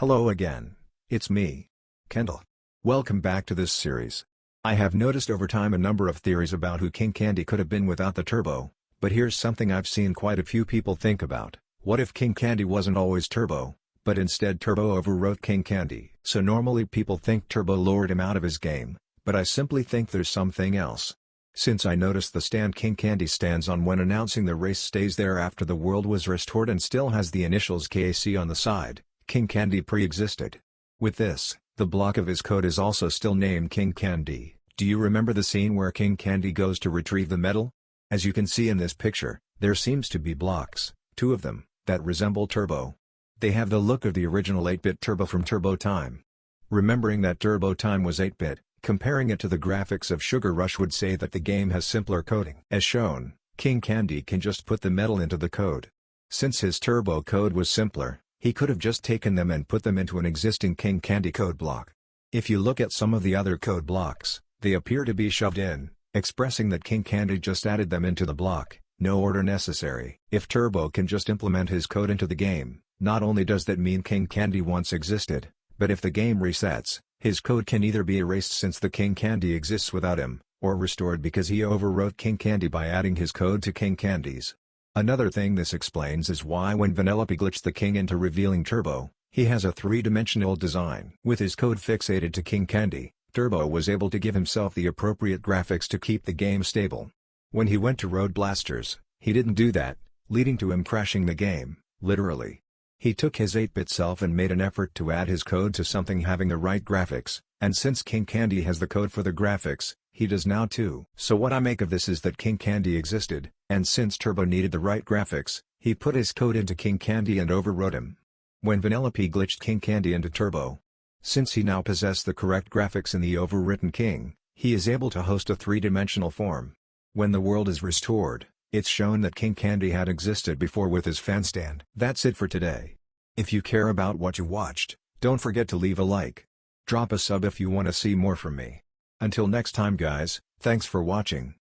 Hello again, it's me, Kendall. Welcome back to this series. I have noticed over time a number of theories about who King Candy could have been without the turbo, but here's something I've seen quite a few people think about. What if King Candy wasn't always turbo, but instead turbo overwrote King Candy? So normally people think turbo lured him out of his game, but I simply think there's something else. Since I noticed the stand King Candy stands on when announcing the race stays there after the world was restored and still has the initials KC on the side, King Candy pre-existed. With this, the block of his code is also still named King Candy. Do you remember the scene where King Candy goes to retrieve the medal? As you can see in this picture, there seems to be blocks, two of them, that resemble Turbo. They have the look of the original 8-bit Turbo from Turbo Time. Remembering that Turbo Time was 8-bit, comparing it to the graphics of Sugar Rush would say that the game has simpler coding. As shown, King Candy can just put the medal into the code. Since his Turbo code was simpler, he could have just taken them and put them into an existing King Candy code block. If you look at some of the other code blocks, they appear to be shoved in, expressing that King Candy just added them into the block, no order necessary. If Turbo can just implement his code into the game, not only does that mean King Candy once existed, but if the game resets, his code can either be erased since the King Candy exists without him, or restored because he overwrote King Candy by adding his code to King Candy's. Another thing this explains is why when Vanellope glitched the King into revealing Turbo, he has a three-dimensional design. With his code fixated to King Candy, Turbo was able to give himself the appropriate graphics to keep the game stable. When he went to Road Blasters, he didn't do that, leading to him crashing the game, literally. He took his 8-bit self and made an effort to add his code to something having the right graphics, and since King Candy has the code for the graphics, he does now too. So what I make of this is that King Candy existed, and since Turbo needed the right graphics, he put his code into King Candy and overwrote him. When Vanellope glitched King Candy into Turbo, since he now possessed the correct graphics in the overwritten King, he is able to host a three-dimensional form. When the world is restored, it's shown that King Candy had existed before with his fan stand. That's it for today. If you care about what you watched, don't forget to leave a like. Drop a sub if you want to see more from me. Until next time guys, thanks for watching.